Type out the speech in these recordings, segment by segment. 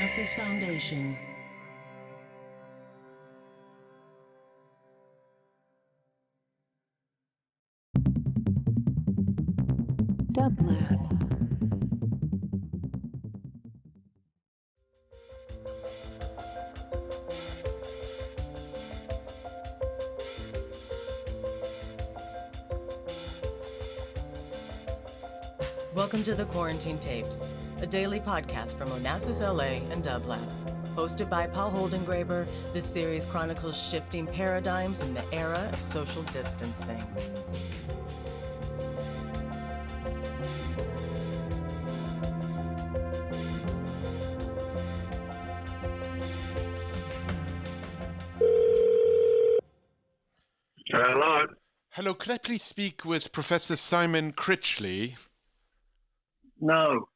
Onassis Foundation. Dublab. Welcome to the Quarantine Tapes, a daily podcast from Onassis LA and Dublab. Hosted by Paul Holdengräber, this series chronicles shifting paradigms in the era of social distancing. Hello. Hello, could I please speak with Professor Simon Critchley? No.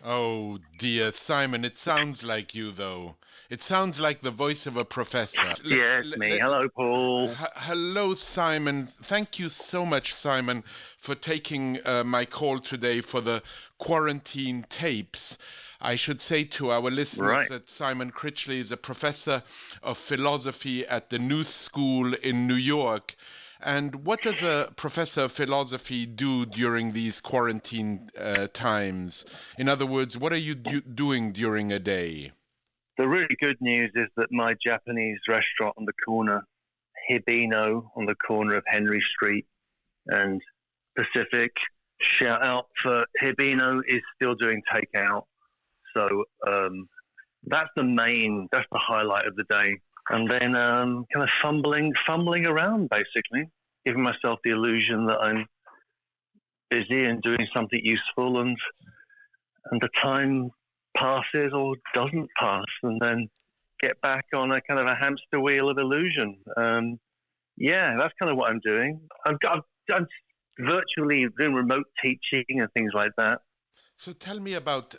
Oh dear, Simon, it sounds like you, though. It sounds like the voice of a professor. Yes, me. Hello, Paul. Hello, Simon. Thank you so much, Simon, for taking my call today for the Quarantine Tapes. I should say to our listeners that Simon Critchley is a professor of philosophy at the New School in New York. And what does a professor of philosophy do during these quarantine times? In other words, what are you doing during a day? The really good news is that my Japanese restaurant on the corner, Hibino, on the corner of Henry Street and Pacific, shout out for Hibino, is still doing takeout. So that's the highlight of the day. And then kind of fumbling around, basically, giving myself the illusion that I'm busy and doing something useful, and the time passes or doesn't pass, and then get back on a kind of a hamster wheel of illusion. That's kind of what I'm doing. I'm virtually doing remote teaching and things like that. So tell me about,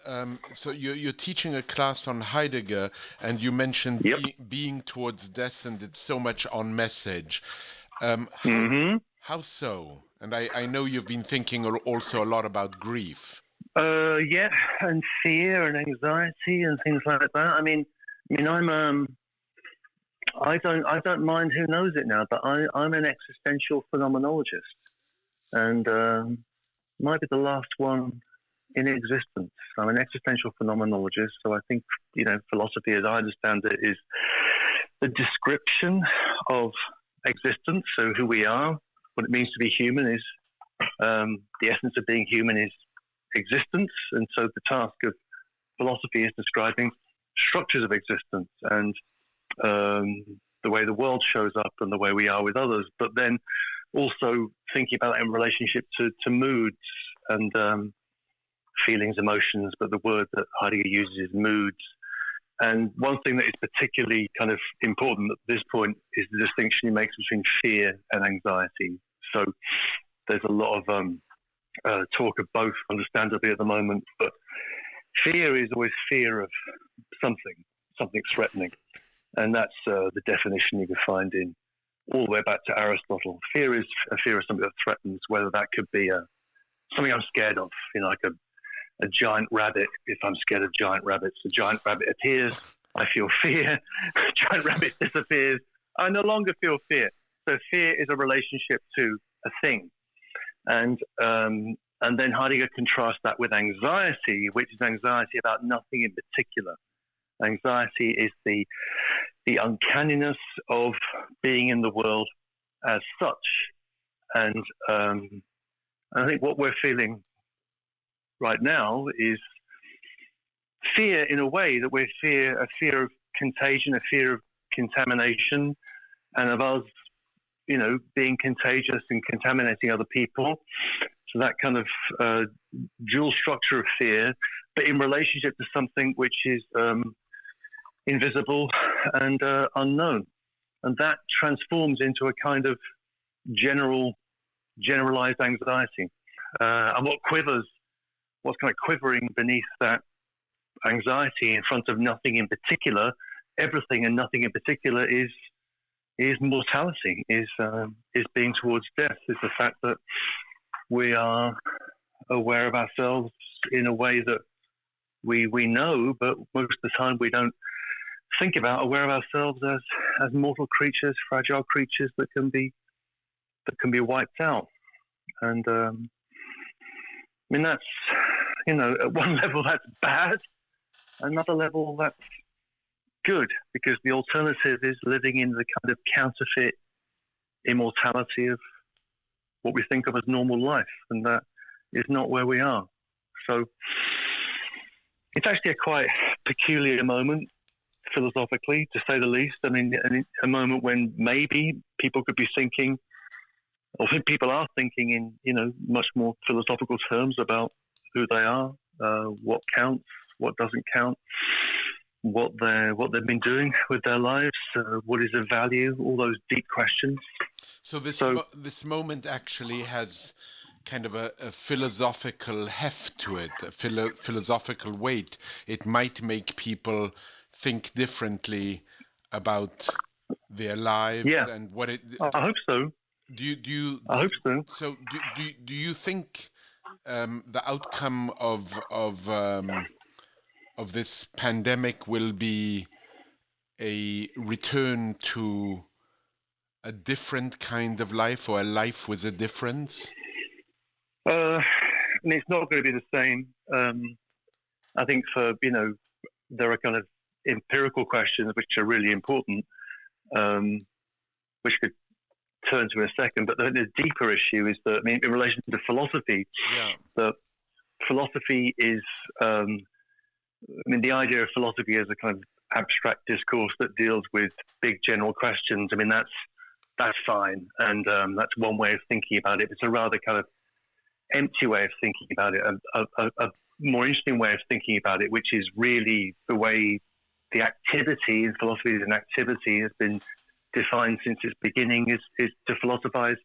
so you're teaching a class on Heidegger, and you mentioned being towards death, and it's so much on message. How so? And I know you've been thinking also a lot about grief. And fear and anxiety and things like that. I mean, I don't mind who knows it now, but I'm an existential phenomenologist, and might be the last one in existence. I'm an existential phenomenologist, so I think, philosophy as I understand it is the description of existence, so who we are, what it means to be human is, the essence of being human is existence, and so the task of philosophy is describing structures of existence and the way the world shows up and the way we are with others, but then also thinking about that in relationship to moods and feelings, emotions, but the word that Heidegger uses is moods. And one thing that is particularly kind of important at this point is the distinction he makes between fear and anxiety. So there's a lot of talk of both, understandably, at the moment, but fear is always fear of something threatening. And that's the definition you can find in all the way back to Aristotle. Fear is a fear of something that threatens, whether that could be something I'm scared of, like a giant rabbit. If I'm scared of giant rabbits, the giant rabbit appears, I feel fear, giant rabbit disappears, I no longer feel fear. So fear is a relationship to a thing. And then Heidegger contrasts that with anxiety, which is anxiety about nothing in particular. Anxiety is the uncanniness of being in the world as such. And I think what we're feeling right now is fear, in a way that a fear of contagion, a fear of contamination, and of us, being contagious and contaminating other people. So that kind of dual structure of fear, but in relationship to something which is invisible and unknown. And that transforms into a kind of generalized anxiety. And what's kind of quivering beneath that anxiety in front of nothing in particular, everything and nothing in particular is mortality, is being towards death, is the fact that we are aware of ourselves in a way that we know, but most of the time we don't think about, aware of ourselves as mortal creatures, fragile creatures that can be wiped out. And I mean, that's, at one level that's bad, another level that's good, because the alternative is living in the kind of counterfeit immortality of what we think of as normal life, and that is not where we are. So it's actually a quite peculiar moment, philosophically, to say the least. I mean, a moment when maybe people could be thinking, or people are thinking in, much more philosophical terms about who they are, what counts, what doesn't count, what they've been doing with their lives, what is of value, all those deep questions. So this moment actually has kind of a philosophical heft to it, a philosophical weight. It might make people think differently about their lives and what it. I hope so. I hope so. So do you think the outcome of this pandemic will be a return to a different kind of life, or a life with a difference? And it's not going to be the same. I think there are kind of empirical questions which are really important, which could turn to in a second. But the deeper issue is that, in relation to philosophy, that philosophy is, the idea of philosophy as a kind of abstract discourse that deals with big general questions. That's fine, and that's one way of thinking about it. It's a rather kind of empty way of thinking about it. A more interesting way of thinking about it, which is really the way the activity in philosophy as an activity has been defined since its beginning, is to philosophize,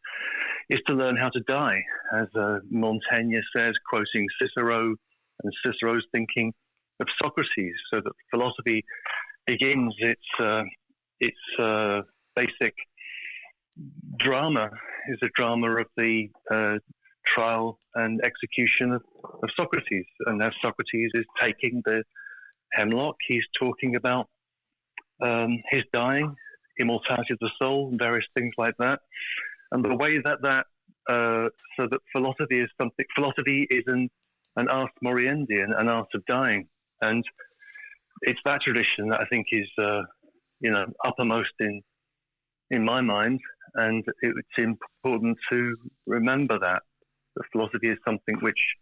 is to learn how to die, as Montaigne says, quoting Cicero and Cicero's thinking of Socrates. So that philosophy begins its basic drama is a drama of the trial and execution of Socrates. And as Socrates is taking the hemlock, he's talking about his dying, immortality of the soul, and various things like that. And the way that so that philosophy is an ars moriendi, an art of dying. And it's that tradition that I think is uppermost in my mind, and it's important to remember that philosophy is something which,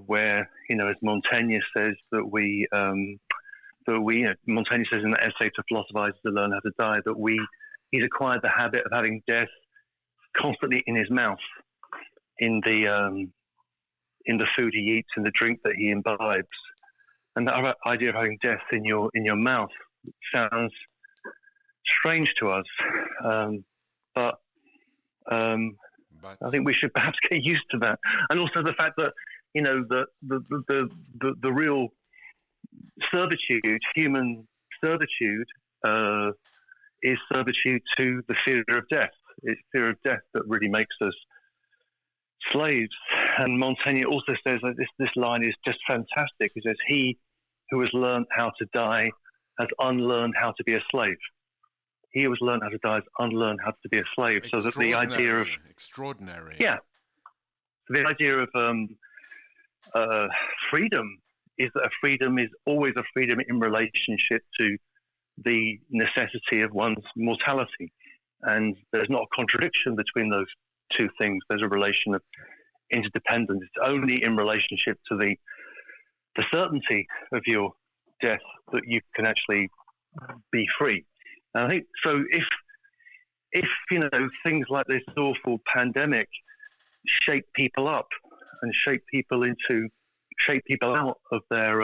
where as Montaigne says Montaigne says in the essay To Philosophize is to Learn How to Die, that he's acquired the habit of having death constantly in his mouth, in the food he eats, in the drink that he imbibes. And that idea of having death in your mouth sounds strange to us, but I think we should perhaps get used to that. And also the fact that the real servitude, human servitude, is servitude to the fear of death. It's fear of death that really makes us slaves. And Montaigne also says that this line is just fantastic. He says, "He who has learned how to die has unlearned how to be a slave." He who has learned how to die has unlearned how to be a slave. So that the idea of extraordinary, the idea of freedom is that a freedom is always a freedom in relationship to the necessity of one's mortality, and there's not a contradiction between those two things. There's a relation of interdependence. It's only in relationship to the certainty of your death that you can actually be free. And I think so. If things like this awful pandemic shape people up and shape people out of their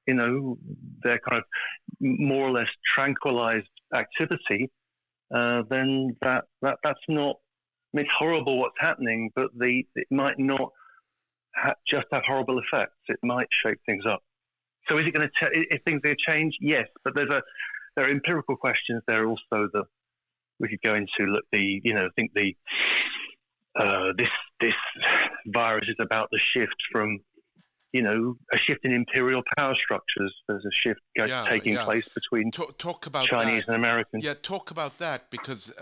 their kind of more or less tranquilized activity, then that's not. I mean, it's horrible what's happening, but it might not just have horrible effects. It might shape things up. So, is it going to? If things are going to change, yes. But there are empirical questions there also that we could go into. Look, this virus is about the shift from, a shift in imperial power structures. There's a shift taking place between talk about Chinese that. and Americans. Yeah, talk about that, because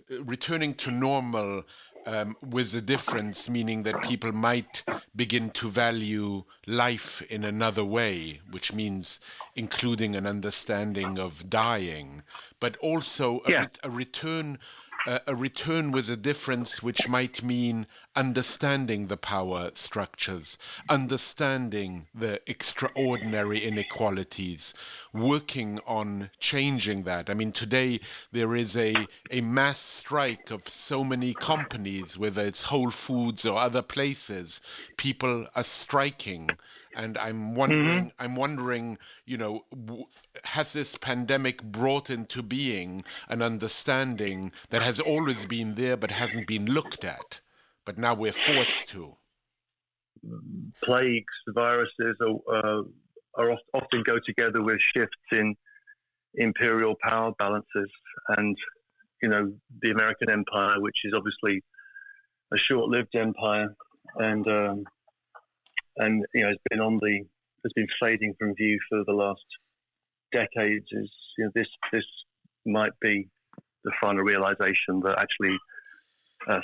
returning to normal with a difference, meaning that people might begin to value life in another way, which means including an understanding of dying, but also a return with a difference, which might mean understanding the power structures, understanding the extraordinary inequalities, working on changing that. I mean, today there is a mass strike of so many companies, whether it's Whole Foods or other places. People are striking. And I'm wondering, has this pandemic brought into being an understanding that has always been there but hasn't been looked at, but now we're forced to? Plagues, viruses often go together with shifts in imperial power balances, and the American empire, which is obviously a short-lived empire, and has been fading from view for the last decades. Is this might be the final realization that actually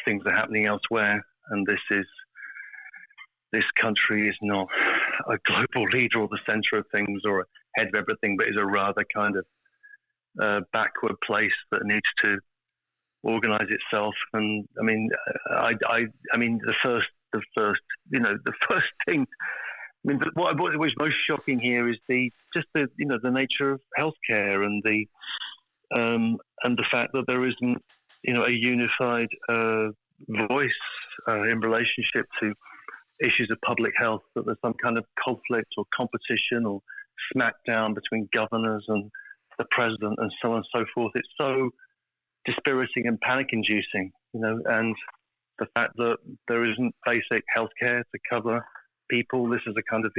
things are happening elsewhere, and this country is not a global leader or the center of things or head of everything, but is a rather kind of backward place that needs to organize itself. And I mean, the first thing. I mean, what was most shocking here is the nature of healthcare and the fact that there isn't a unified voice in relationship to issues of public health. That there's some kind of conflict or competition or smackdown between governors and the president and so on and so forth. It's so dispiriting and panic-inducing, and the fact that there isn't basic healthcare to cover people. This is a kind of,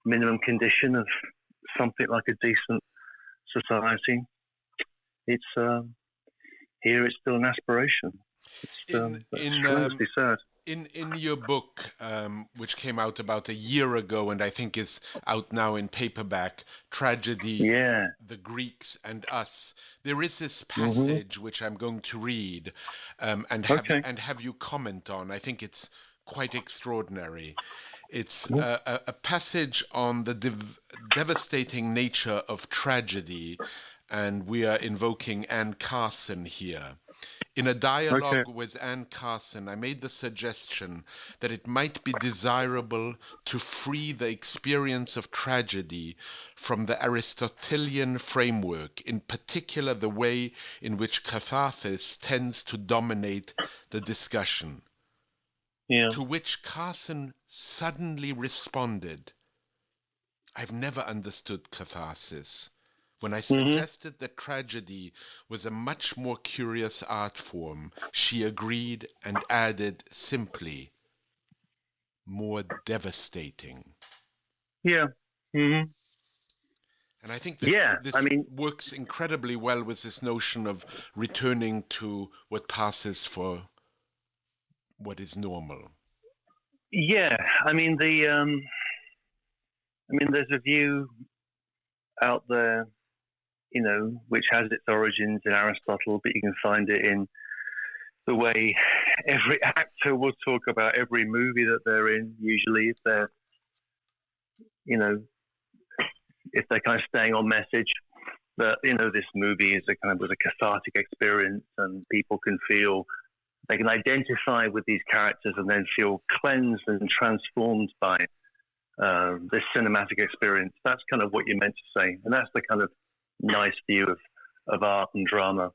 minimum condition of something like a decent society. It's here. It's still an aspiration. It's tremendously sad. In your book, which came out about a year ago, and I think is out now in paperback, Tragedy, the Greeks and Us, there is this passage which I'm going to read and have you comment on. I think it's quite extraordinary. It's a passage on the devastating nature of tragedy, and we are invoking Anne Carson here. In a dialogue with Anne Carson, I made the suggestion that it might be desirable to free the experience of tragedy from the Aristotelian framework, in particular the way in which catharsis tends to dominate the discussion. Yeah. To which Carson suddenly responded, "I've never understood catharsis." When I suggested that tragedy was a much more curious art form, she agreed and added simply, "more devastating." Yeah. Mm-hmm. And I think this works incredibly well with this notion of returning to what passes for what is normal. Yeah, there's a view out there, which has its origins in Aristotle, but you can find it in the way every actor will talk about every movie that they're in. Usually, if they're kind of staying on message, that this movie is was a cathartic experience, and people can feel. They can identify with these characters and then feel cleansed and transformed by this cinematic experience. That's kind of what you're meant to say. And that's the kind of nice view of art and drama.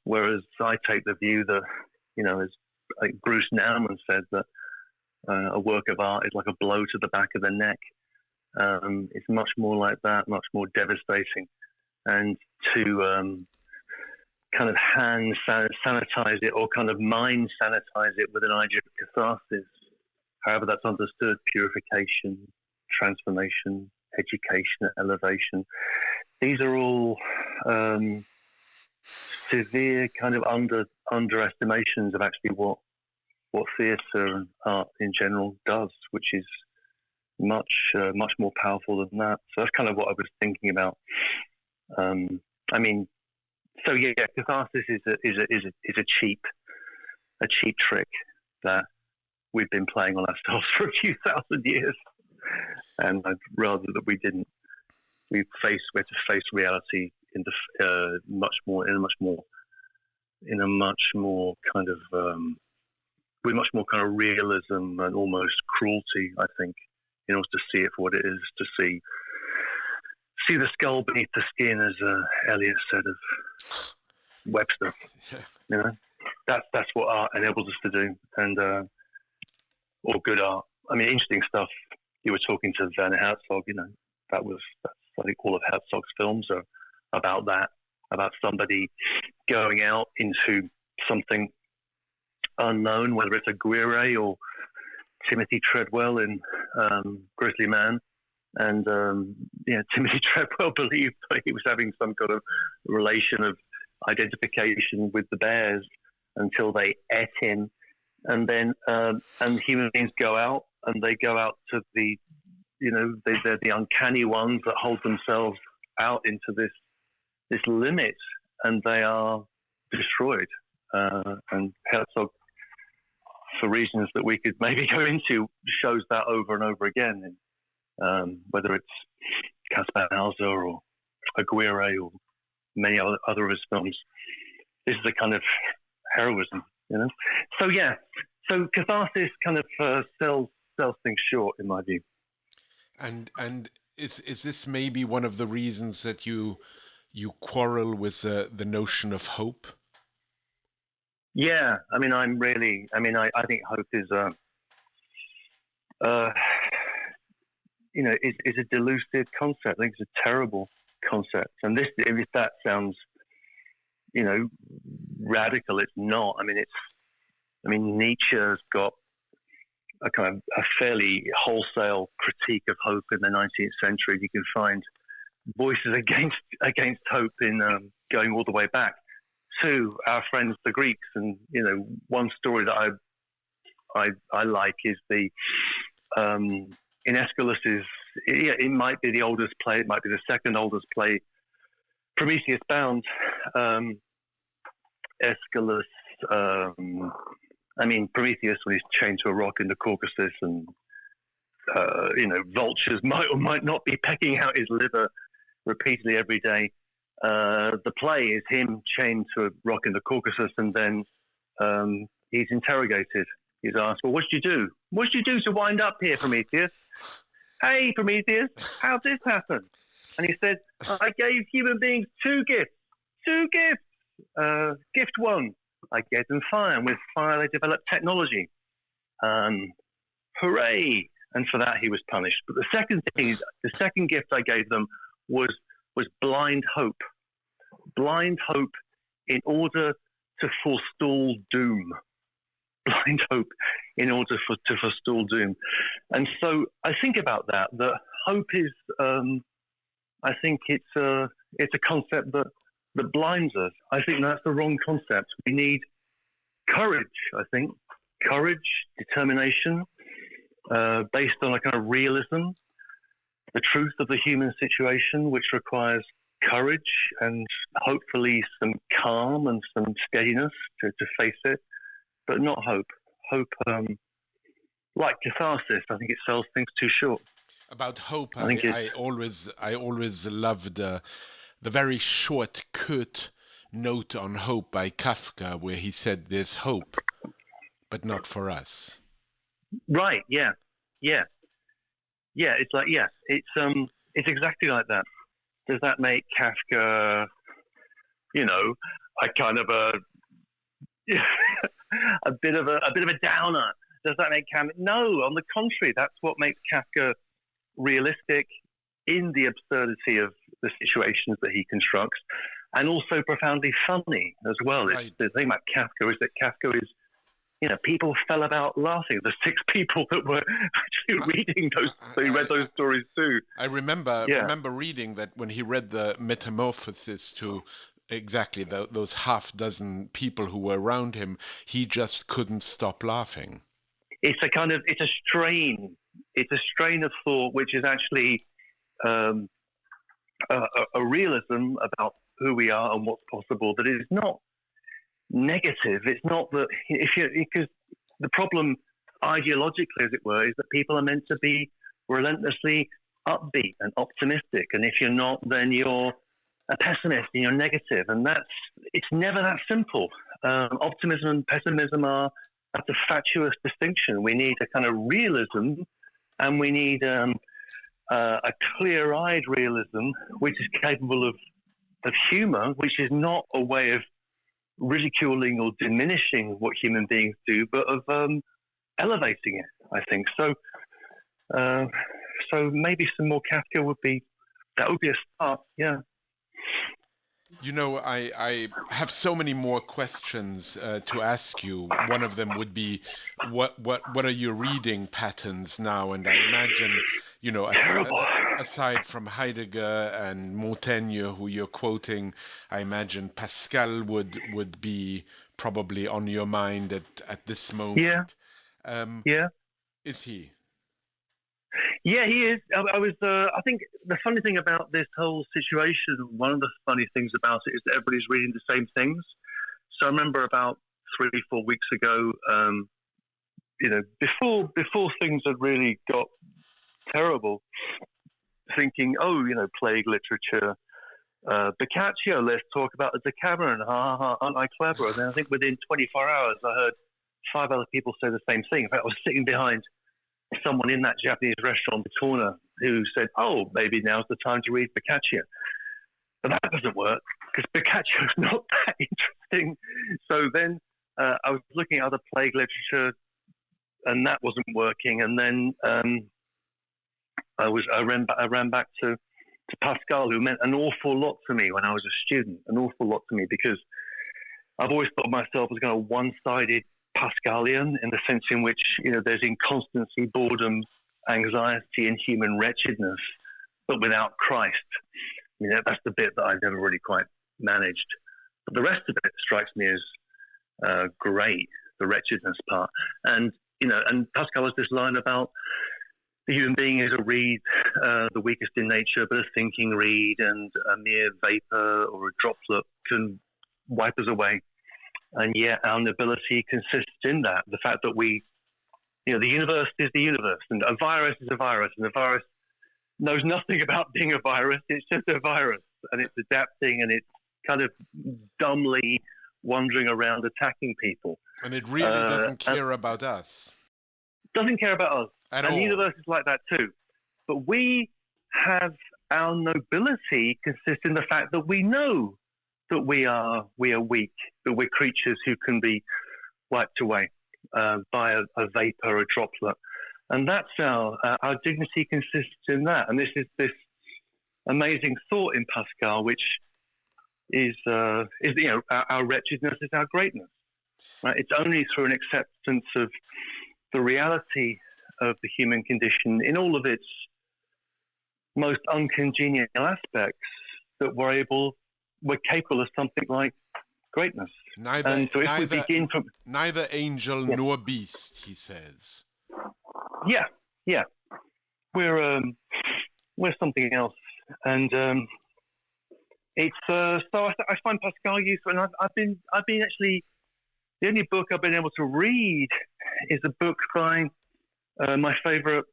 Whereas I take the view that, as like Bruce Nauman said, that a work of art is like a blow to the back of the neck. It's much more like that, much more devastating. And to kind of hand sanitize it or kind of mind sanitize it with an idea of catharsis, however that's understood, purification, transformation, education, elevation. These are all severe kind of underestimations of actually what theatre and art in general does, which is much more powerful than that. So that's kind of what I was thinking about. Catharsis is a cheap trick that we've been playing on ourselves for a few thousand years, and I'd rather that we didn't. We had to face reality in a much more kind of with much more kind of realism and almost cruelty, I think, in order to see it for what it is, to see the skull beneath the skin, as Eliot said of Webster. Yeah. You know, that's what art enables us to do, and or good art. I mean, interesting stuff. You were talking to Werner Herzog. You know, that's I think all of Herzog's films are about that, about somebody going out into something unknown, whether it's Aguirre or Timothy Treadwell in Grizzly Man. And Timothy Treadwell believed that he was having some kind of relation of identification with the bears until they ate him, and then and human beings go out, and they go out to the, they're the uncanny ones that hold themselves out into this limit, and they are destroyed. And Herzog, for reasons that we could maybe go into, shows that over and over again. Whether it's Caspar Hauser or Aguirre or many other of his films, this is a kind of heroism, So so catharsis kind of sells things short, in my view. And is this maybe one of the reasons that you quarrel with the notion of hope? Yeah, I think hope is is a delusive concept. I think it's a terrible concept. And if that sounds, radical, it's not. Nietzsche's got a kind of a fairly wholesale critique of hope in the 19th century. You can find voices against hope in going all the way back to our friends the Greeks. And one story that I like is the in Aeschylus's, it might be the oldest play, it might be the second oldest play, Prometheus Bound. Aeschylus, Prometheus, when he's chained to a rock in the Caucasus, and vultures might or might not be pecking out his liver repeatedly every day. The play is him chained to a rock in the Caucasus, and then he's interrogated. He's asked, "Well, what did you do? What did you do to wind up here, Prometheus? Hey, Prometheus, how'd this happen?" And he said, "I gave human beings two gifts. Gift one, I gave them fire, and with fire they developed technology. Hooray!" And for that he was punished. But the second gift I gave them was blind hope. Blind hope in order to forestall doom. Blind hope in order to forestall doom. And so I think about that hope is, I think it's a concept that blinds us. I think that's the wrong concept. We need courage, I think. Courage, determination, based on a kind of realism, the truth of the human situation, which requires courage and hopefully some calm and some steadiness to face it, but not hope. Hope, like catharsis, I think it sells things too short. About hope, I always loved the very short, curt note on hope by Kafka, where he said, "There's hope, but not for us." Right? Yeah. It's like, it's exactly like that. Does that make Kafka, a kind of a bit of a downer? Does that make Kafka? No, on the contrary, that's what makes Kafka realistic in the absurdity of the situations that he constructs, and also profoundly funny as well. Right. The thing about Kafka is that Kafka is, people fell about laughing. The 6 people that were actually reading read those stories too. I remember reading that when he read the Metamorphosis to exactly those half dozen people who were around him, he just couldn't stop laughing. It's a strain of thought which is actually a realism about who we are and what's possible that is not negative. It's not that because the problem ideologically, as it were, is that people are meant to be relentlessly upbeat and optimistic, and if you're not, then you're a pessimist and you're negative, and it's never that simple. Optimism and pessimism that's a fatuous distinction. We need a kind of realism, and we need a clear-eyed realism, which is capable of humor, which is not a way of ridiculing or diminishing what human beings do, but of elevating it, I think. So maybe some more Kafka would be a start, yeah. You know, I have so many more questions to ask you. One of them would be, what are your reading patterns now? And I imagine, you know, aside from Heidegger and Montaigne, who you're quoting, I imagine Pascal would be probably on your mind at this moment. Yeah. Yeah. Is he? Yeah, he is. I think the funny thing about this whole situation, one of the funny things about it is that everybody's reading the same things. So I remember about 3-4 weeks ago, you know, before things had really got terrible, thinking, oh, you know, plague literature, Boccaccio, let's talk about the Decameron, ha ha ha, aren't I clever? And then I think within 24 hours I heard 5 other people say the same thing. In fact, I was sitting behind someone in that Japanese restaurant, the corner, who said, oh, maybe now's the time to read Boccaccio. But that doesn't work, because Boccaccio's not that interesting. So then I was looking at other plague literature, and that wasn't working. And then I ran back to Pascal, who meant an awful lot to me when I was a student, an awful lot to me, because I've always thought of myself as kind of one-sided Pascalian, in the sense in which, you know, there's inconstancy, boredom, anxiety, and human wretchedness, but without Christ. I mean, that's the bit that I've never really quite managed. But the rest of it strikes me as great, the wretchedness part. And, you know, and Pascal has this line about the human being is a reed, the weakest in nature, but a thinking reed, and a mere vapor or a droplet can wipe us away. And yet our nobility consists in that, the fact that we, you know, the universe is the universe, and a virus is a virus, and the virus knows nothing about being a virus. It's just a virus, and it's adapting, and it's kind of dumbly wandering around attacking people. And it really doesn't care about us. Doesn't care about us. At and all. The universe is like that too. But we have, our nobility consists in the fact that we know that we are weak, that we're creatures who can be wiped away by a vapor, a droplet. And that's our dignity consists in that. And this is this amazing thought in Pascal, which is you know, our wretchedness is our greatness. Right? It's only through an acceptance of the reality of the human condition in all of its most uncongenial aspects that we're capable of something like greatness. Neither angel Yeah. nor beast, he says. Yeah. We're something else, and it's so I find Pascal useful, and I've been actually, the only book I've been able to read is a book by my favourite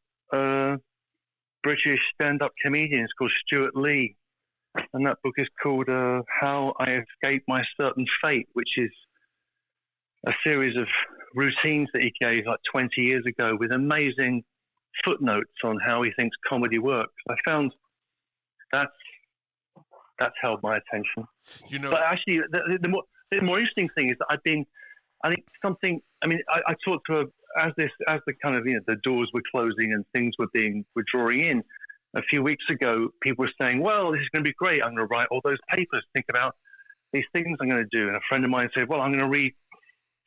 British stand-up comedian. It's called Stuart Lee. And that book is called How I Escaped My Certain Fate, which is a series of routines that he gave like 20 years ago with amazing footnotes on how he thinks comedy works. I found that's held my attention. You know, but actually, the more interesting thing is that I talked to as the kind of, you know, the doors were closing and things were drawing in. A few weeks ago, people were saying, well, this is going to be great. I'm going to write all those papers, think about these things I'm going to do. And a friend of mine said, well, I'm going to read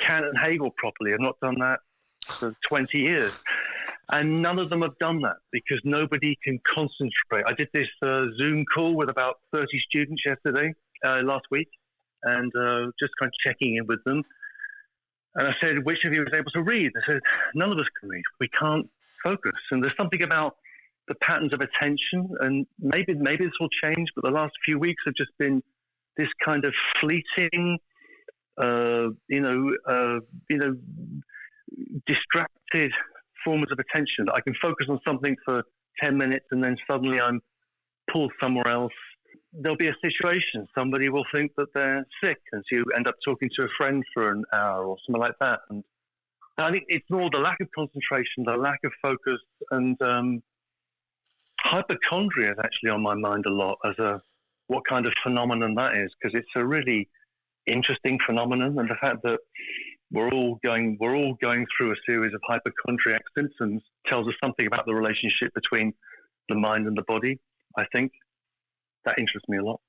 Kant and Hegel properly. I've not done that for 20 years. And none of them have done that because nobody can concentrate. I did this Zoom call with about 30 students yesterday, last week, and just kind of checking in with them. And I said, which of you was able to read? They said, none of us can read. We can't focus. And there's something about the patterns of attention, and maybe this will change, but the last few weeks have just been this kind of fleeting, distracted forms of attention. I can focus on something for 10 minutes and then suddenly I'm pulled somewhere else. There'll be a situation. Somebody will think that they're sick, and so you end up talking to a friend for an hour or something like that. And I think it's more the lack of concentration, the lack of focus, and hypochondria is actually on my mind a lot as what kind of phenomenon that is, because it's a really interesting phenomenon, and the fact that we're all going through a series of hypochondriac symptoms tells us something about the relationship between the mind and the body. I think that interests me a lot.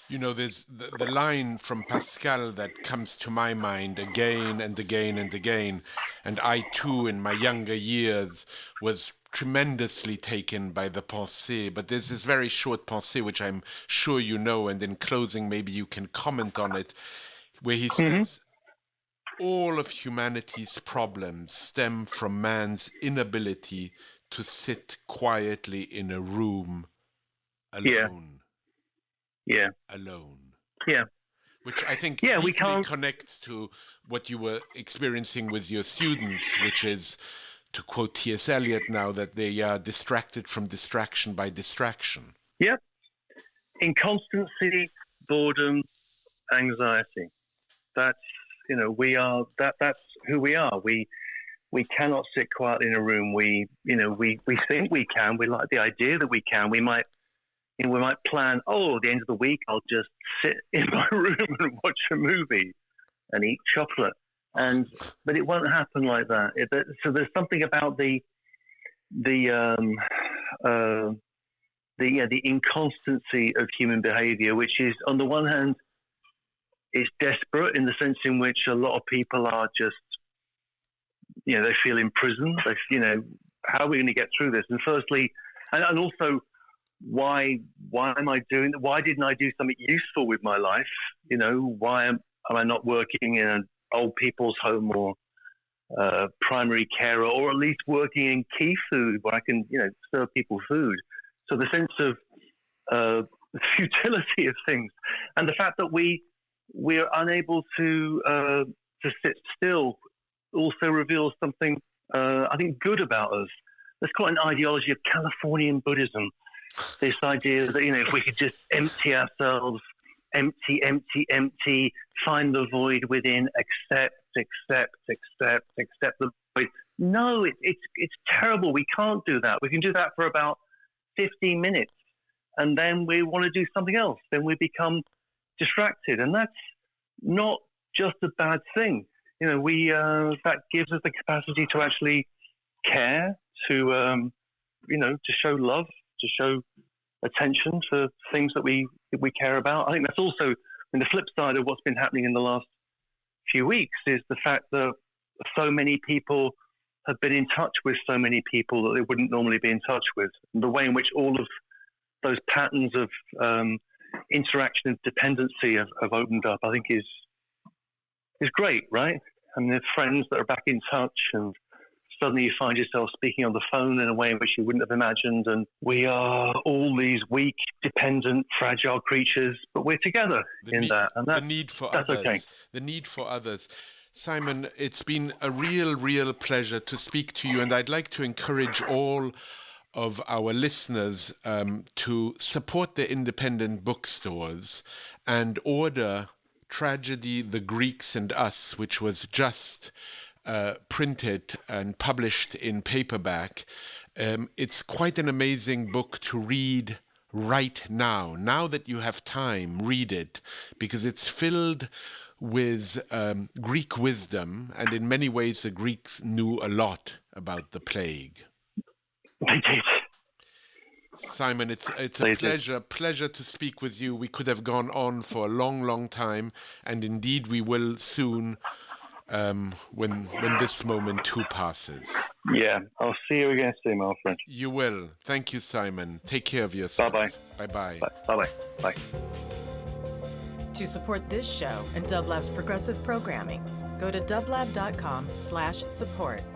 You know, there's the line from Pascal that comes to my mind again and again and again, and I too in my younger years was tremendously taken by the pensée, but there's this very short pensée which I'm sure you know, and in closing maybe you can comment on it, where he says, all of humanity's problems stem from man's inability to sit quietly in a room alone. Yeah. Alone. Yeah. Which I think we can't connects to what you were experiencing with your students, which is, to quote T.S. Eliot now, that they are distracted from distraction by distraction. Yep. Inconstancy, boredom, anxiety. That's that's who we are. We cannot sit quietly in a room. We think we can. We like the idea that we can. We might plan, at the end of the week, I'll just sit in my room and watch a movie and eat chocolate. But it won't happen like that. So there's something about the inconstancy of human behavior, which is, on the one hand, it's desperate in the sense in which a lot of people are just, they feel imprisoned. How are we going to get through this? And firstly, and also, why am I doing that? Why didn't I do something useful with my life? Why am I not working in an old people's home or primary care, or at least working in key food where I can, serve people food? So the sense of futility of things, and the fact that we're unable to sit still, also reveals something I think good about us. There's quite an ideology of Californian Buddhism. This idea that, if we could just empty ourselves, empty, find the void within, accept the void. No, it's terrible. We can't do that. We can do that for about 15 minutes, and then we want to do something else. Then we become distracted, and that's not just a bad thing. That gives us the capacity to actually care, to show love, to show attention to things that we care about. I think that's also, the flip side of what's been happening in the last few weeks is the fact that so many people have been in touch with so many people that they wouldn't normally be in touch with. And the way in which all of those patterns of interaction and dependency have opened up, I think is great, right? And there's friends that are back in touch, and suddenly you find yourself speaking on the phone in a way in which you wouldn't have imagined. And we are all these weak, dependent, fragile creatures, but we're together that. And the need for others. Okay. The need for others. Simon, it's been a real pleasure to speak to you, and I'd like to encourage all of our listeners to support the independent bookstores and order Tragedy, the Greeks and Us, which was just printed and published in paperback. It's quite an amazing book to read right now. Now that you have time, read it, because it's filled with Greek wisdom, and in many ways the Greeks knew a lot about the plague. They did. Simon, it's a pleasure to speak with you. We could have gone on for a long time, and indeed we will soon, when this moment too passes. Yeah, I'll see you again soon, my friend. You will. Thank you, Simon. Take care of yourself. Bye-bye. Bye-bye. Bye-bye. Bye. To support this show and Dublab's progressive programming, go to dublab.com/support.